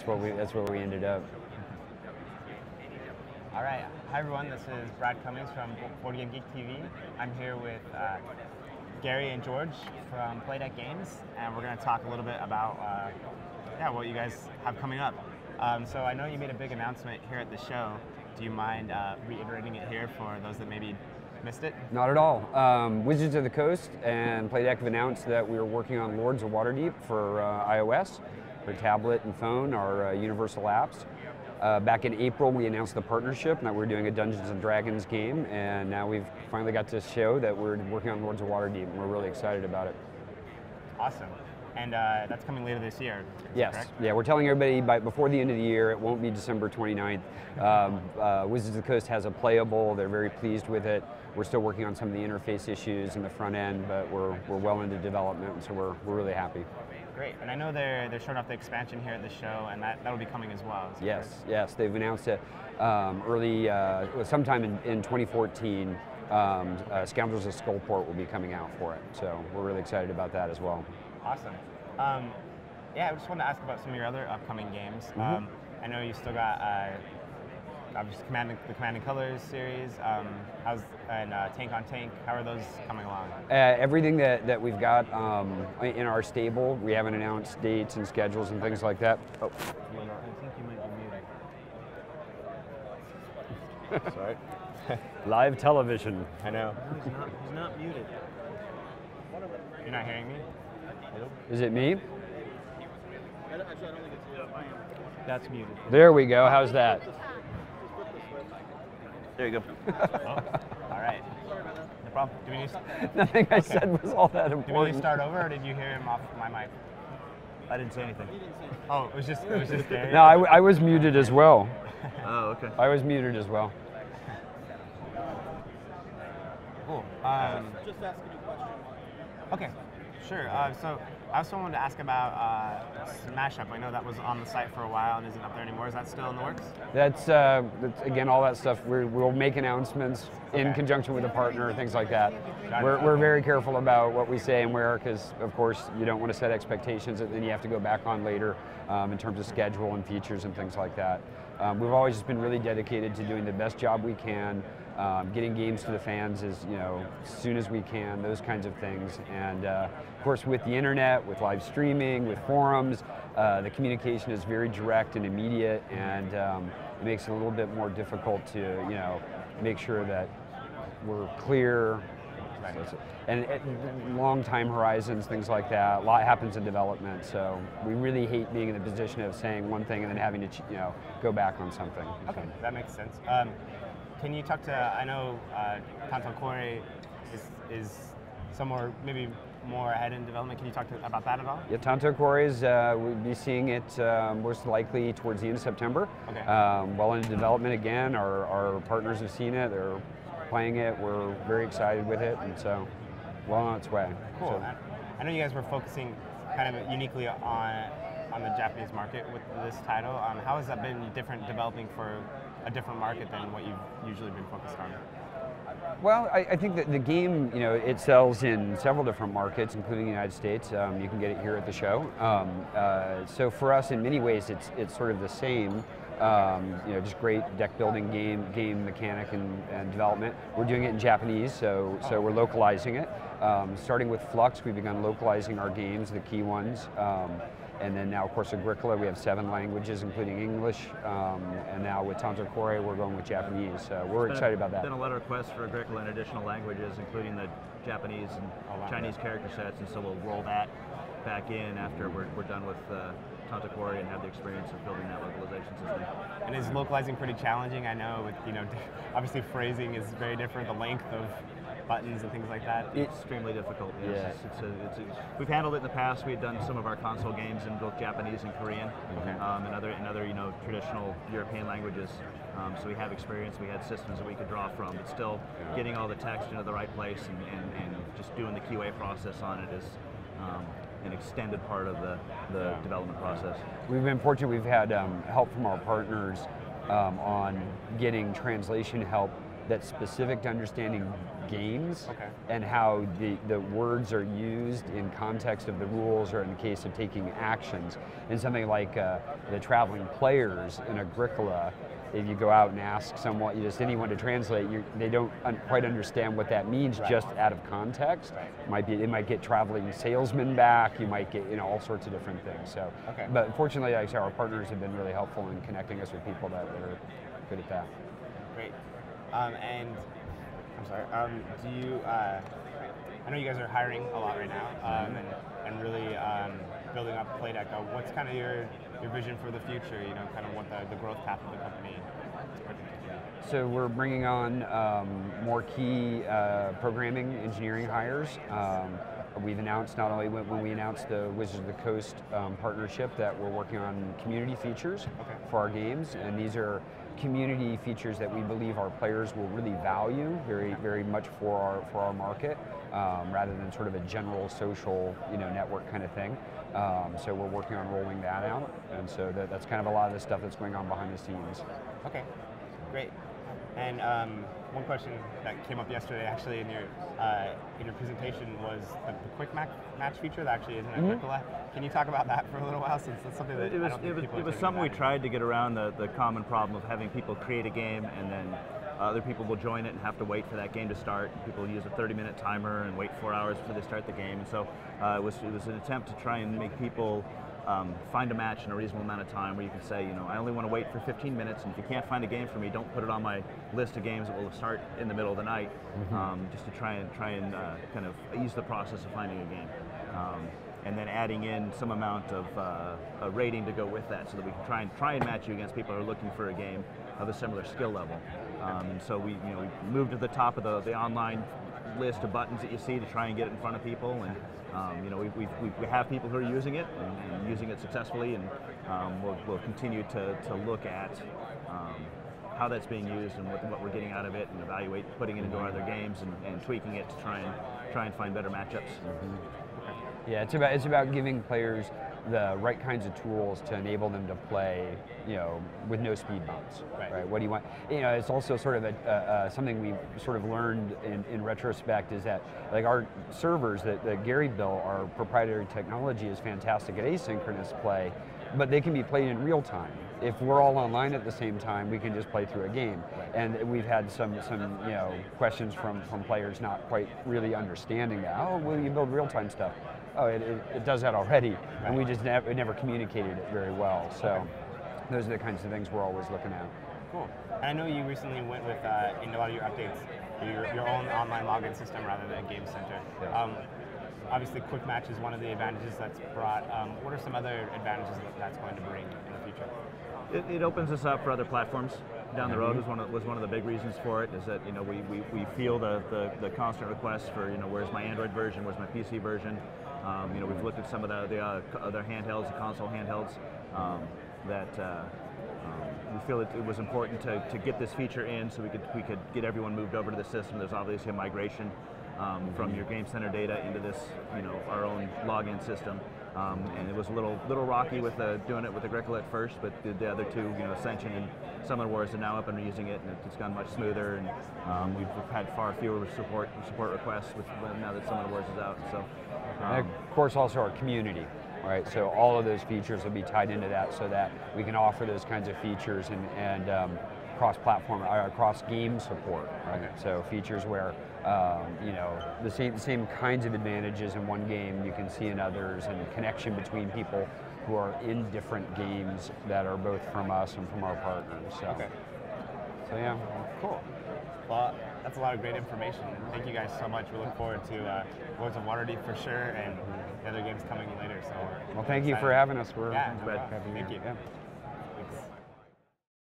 that's where we ended up. All right. Hi everyone. This is Brad Cummings from Board Game Geek TV. I'm here with Gary and George from Playdeck Games, and we're going to talk a little bit about what you guys have coming up. So I know you made a big announcement here at the show. Do you mind reiterating it here for those that maybe missed it? Not at all. Wizards of the Coast and Playdeck have announced that we are working on Lords of Waterdeep for iOS, for tablet and phone, our universal apps. Back in April, we announced the partnership and that we're doing a Dungeons & Dragons game, and now we've finally got to show that we're working on Lords of Waterdeep, and we're really excited about it. Awesome. And that's coming later this year, yes, correct? Yeah, we're telling everybody before the end of the year. It won't be December 29th. Wizards of the Coast has a playable. They're very pleased with it. We're still working on some of the interface issues in the front end, but we're well into development, so we're really happy. Great, and I know they're showing off the expansion here at the show, and that'll be coming as well. Yes, they've announced it sometime in 2014. Scoundrels of Skullport will be coming out for it, so we're really excited about that as well. Awesome. I just wanted to ask about some of your other upcoming games. I know you still got obviously the Command & Colors series, and Tank on Tank. How are those coming along? Everything that we've got in our stable, we haven't announced dates and schedules and things like that. Oh. I think you might be muted. Sorry. Live television. I know. No, he's not muted. You're not hearing me? Is it me? Actually, I don't think it's you. That's muted. There we go. How's that? There you go. All right. No problem. Do we need Nothing I said was all that important. Do we need to start over, or did you hear him off my mic? I didn't say anything. Oh, it was just there. No, I was muted as well. Oh, okay. I was muted as well. Cool. Just asking you a question. Okay, sure. So I also wanted to ask about Smash Up. I know that was on the site for a while and isn't up there anymore. Is that still in the works? That's again, all that stuff. We'll make announcements in conjunction with a partner, things like that. We're very careful about what we say and where, because of course you don't want to set expectations that then you have to go back on later in terms of schedule and features and things like that. We've always just been really dedicated to doing the best job we can. Getting games to the fans as soon as we can, those kinds of things. And of course, with the internet, with live streaming, with forums, the communication is very direct and immediate, and it makes it a little bit more difficult to make sure that we're clear. And long time horizons, things like that. A lot happens in development, so we really hate being in the position of saying one thing and then having to go back on something. Okay, that makes sense. Can you talk to, I know Tanto Cuore is somewhere maybe more ahead in development. Can you talk about that at all? Yeah, Tanto Cuore we'll be seeing it most likely towards the end of September. Okay. Well into development again. Our partners have seen it. They're playing it. We're very excited with it, and so well on its way. Cool. So. I know you guys were focusing kind of uniquely on the Japanese market with this title. How has that been different developing for a different market than what you've usually been focused on? Well, I think that the game, it sells in several different markets, including the United States. You can get it here at the show. So for us, in many ways, it's sort of the same. Just great deck building game mechanic and development. We're doing it in Japanese, so we're localizing it. Starting with Flux, we've begun localizing our games, the key ones. And then now, of course, Agricola, we have 7 languages, including English. And now with Tanto Cuore, we're going with Japanese. So we're excited about that. There's been a lot of requests for Agricola in additional languages, including the Japanese and Chinese character sets, and so we'll roll that back in after we're done with Tanto Cuore and have the experience of building that localization system. And is localizing pretty challenging? I know with obviously phrasing is very different, the length of buttons and things like that. It's extremely difficult. Yes. Yeah. We've handled it in the past. We've done some of our console games in both Japanese and Korean, and other traditional European languages. So we have experience. We had systems that we could draw from, but still getting all the text into the right place and just doing the QA process on it is an extended part of the development process. We've been fortunate. We've had help from our partners on getting translation help that's specific to understanding games Okay. and how the words are used in context of the rules or in the case of taking actions. And something like the traveling players in Agricola, if you go out and ask someone, just anyone to translate, they don't quite understand what that means just out of context. It might get traveling salesmen back. You might get all sorts of different things. So, Okay. but fortunately, like I say, our partners have been really helpful in connecting us with people that are good at that. Great. And I'm sorry. Do you? I know you guys are hiring a lot right now, and really building up Playdeck. What's kind of your vision for the future? Kind of what the growth path of the company is projected to be. So we're bringing on more key programming engineering hires. We've announced not only when we announced the Wizards of the Coast partnership that we're working on community features for our games, and these are community features that we believe our players will really value very, very much for our market, rather than sort of a general social network kind of thing. So we're working on rolling that out, and so that's kind of a lot of the stuff that's going on behind the scenes. Okay, great. And one question that came up yesterday, actually, in your presentation was the quick match feature that actually isn't in Agricola. Can you talk about that for a little while, since that's something that It was something we tried to get around the common problem of having people create a game and then other people will join it and have to wait for that game to start. People use a 30-minute timer and wait 4 hours before they start the game. And so it was an attempt to try and make people find a match in a reasonable amount of time, where you can say, I only want to wait for 15 minutes, and if you can't find a game for me, don't put it on my list of games that will start in the middle of the night, just to try and kind of ease the process of finding a game. And then adding in some amount of a rating to go with that, so that we can try and match you against people who are looking for a game of a similar skill level. And so we moved to the top of the online list of buttons that you see to try and get it in front of people, and we have people who are using it and using it successfully, and we'll continue to look at how that's being used and what we're getting out of it, and evaluate putting it into our other games and tweaking it to try and find better matchups. Yeah, it's about giving players the right kinds of tools to enable them to play, with no speed bumps. Right? What do you want? It's also sort of something we sort of learned in retrospect, is that like our servers that Gary built, our proprietary technology is fantastic at asynchronous play, but they can be played in real time. If we're all online at the same time, we can just play through a game. And we've had some questions from players not quite really understanding that. Oh, will you build real time stuff? Oh, it does that already, and we just never communicated it very well. So those are the kinds of things we're always looking at. Cool. And I know you recently went with, in a lot of your updates, your own online login system rather than Game Center. Yeah. Obviously, quick match is one of the advantages that's brought. What are some other advantages that's going to bring in the future? It opens us up for other platforms down the road. Was one of the big reasons for it, is that we feel the constant requests for where's my Android version, where's my PC version. We've looked at some of the other handhelds, the console handhelds, that we feel it was important to get this feature in, so we could get everyone moved over to the system. There's obviously a migration from your Game Center data into this, our own login system. And it was a little rocky with doing it with Agricola at first, but the other two, Ascension and Summoner Wars, are now up and using it, and it's gone much smoother. And we've had far fewer support requests now that Summoner Wars is out. So, and of course, also our community. Right, so all of those features will be tied into that, so that we can offer those kinds of features and cross-platform, cross-game support. Right, so features where the same kinds of advantages in one game you can see in others, and connection between people who are in different games that are both from us and from our partners. So, so yeah, cool. Well, that's a lot of great information. Thank you guys so much. We look forward to Lords of Waterdeep for sure, and the other games coming later. So, well, thank you for having us. We're yeah, glad to have you. Thank you. Yeah.